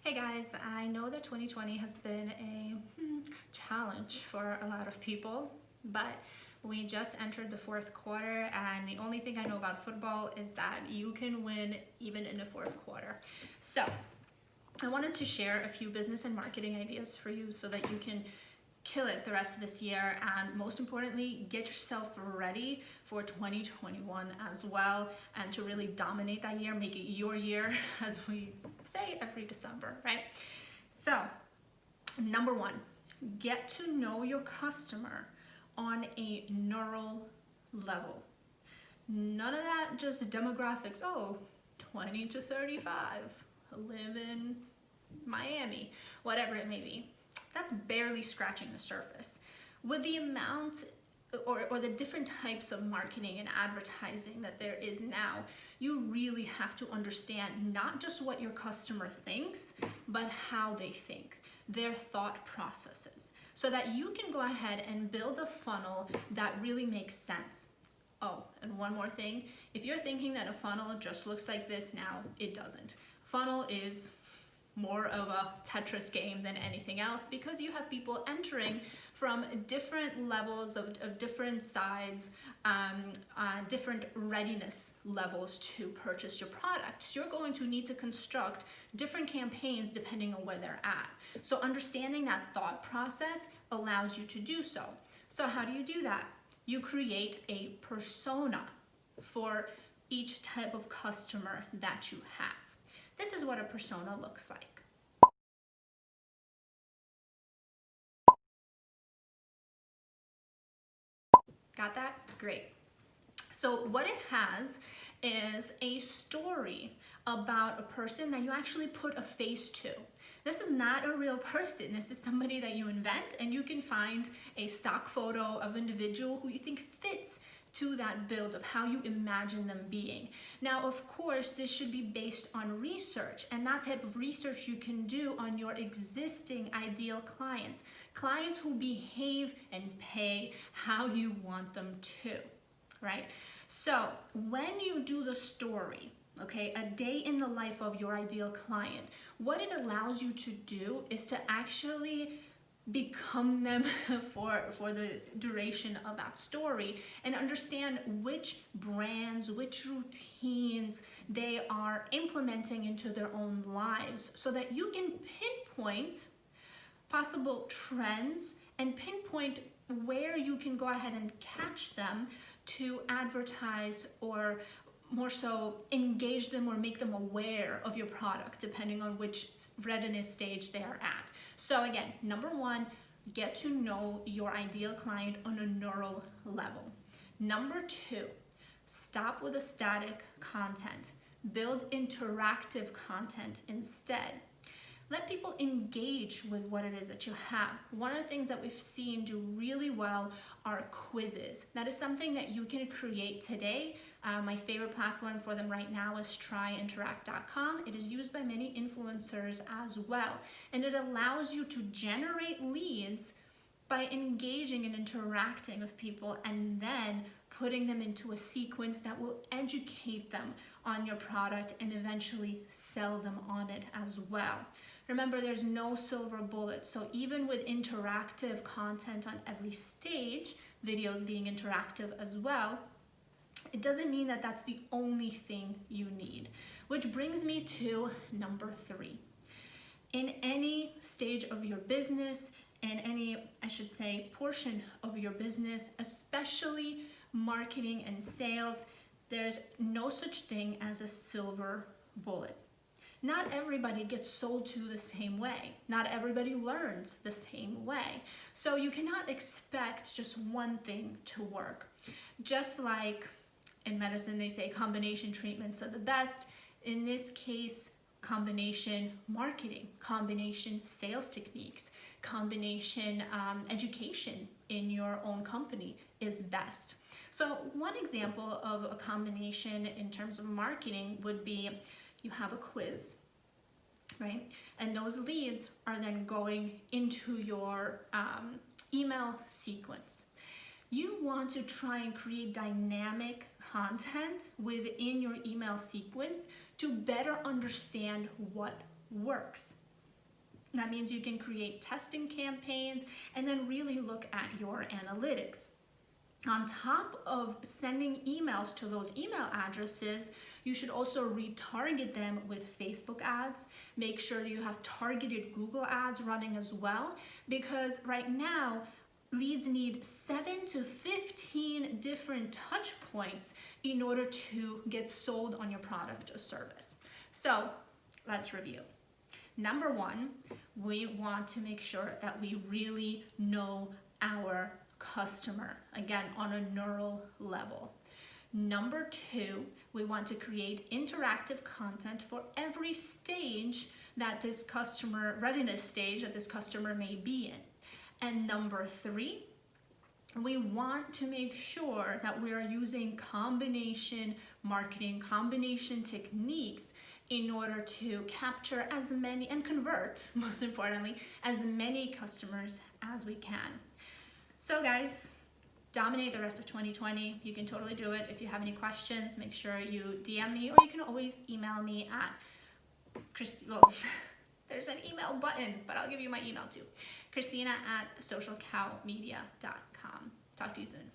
Hey guys, I know that 2020 has been a challenge for a lot of people, but we just entered the fourth quarter, and the only thing I know about football is that you can win even in the fourth quarter. So I wanted to share a few business and marketing ideas for you so that you can kill it the rest of this year, and most importantly, get yourself ready for 2021 as well, and to really dominate that year, make it your year, as we say every December, right? So number one, get to know your customer on a neural level. None of that just demographics, 20 to 35, live in Miami, whatever it may be. That's barely scratching the surface. With the amount or the different types of marketing and advertising that there is now, you really have to understand not just what your customer thinks, but how they think, their thought processes, so that you can go ahead and build a funnel that really makes sense. Oh, and one more thing, if you're thinking that a funnel just looks like this now, it doesn't. Funnel is more of a Tetris game than anything else, because you have people entering from different levels of different sides, different readiness levels to purchase your product. So you're going to need to construct different campaigns depending on where they're at. So understanding that thought process allows you to do so. So how do you do that? You create a persona for each type of customer that you have. This is what a persona looks like. Got that? Great. So what it has is a story about a person that you actually put a face to. This is not a real person. This is somebody that you invent, and you can find a stock photo of an individual who you think fits to that build of how you imagine them being. Now, of course, this should be based on research, and that type of research you can do on your existing ideal clients, clients who behave and pay how you want them to, right? So when you do the story, okay, a day in the life of your ideal client, what it allows you to do is to actually become them for the duration of that story, and understand which brands, which routines they are implementing into their own lives, so that you can pinpoint possible trends and pinpoint where you can go ahead and catch them to advertise, or more so engage them or make them aware of your product, depending on which readiness stage they are at. So again, number one, get to know your ideal client on a neural level. Number two, stop with the static content. Build interactive content instead. Let people engage with what it is that you have. One of the things that we've seen do really well are quizzes. That is something that you can create today. My favorite platform for them right now is tryinteract.com. It is used by many influencers as well. And it allows you to generate leads by engaging and interacting with people, and then putting them into a sequence that will educate them on your product and eventually sell them on it as well. Remember, there's no silver bullet. So even with interactive content on every stage, videos being interactive as well, it doesn't mean that that's the only thing you need. Which brings me to number three. In any stage of your business, in any, I should say, portion of your business, especially marketing and sales, there's no such thing as a silver bullet. Not everybody gets sold to the same way. Not everybody learns the same way. So you cannot expect just one thing to work. Just like in medicine, they say combination treatments are the best. In this case, combination marketing, combination sales techniques, combination education in your own company is best. So one example of a combination in terms of marketing would be, you have a quiz, right? And those leads are then going into your email sequence. You want to try and create dynamic content within your email sequence to better understand what works. That means you can create testing campaigns and then really look at your analytics. On top of sending emails to those email addresses, you should also retarget them with Facebook ads. Make sure that you have targeted Google ads running as well, because right now, leads need 7 to 15 different touch points in order to get sold on your product or service. So let's review. Number one, we want to make sure that we really know our customer, again, on a neural level. Number two, we want to create interactive content for every stage that this customer, readiness stage that this customer may be in. And number three, we want to make sure that we are using combination marketing, combination techniques in order to capture as many and convert, most importantly, as many customers as we can. So guys, dominate the rest of 2020. You can totally do it. If you have any questions, make sure you DM me, or you can always email me at well, there's an email button, but I'll give you my email too. Kristina at SocialCowMedia.com. Talk to you soon.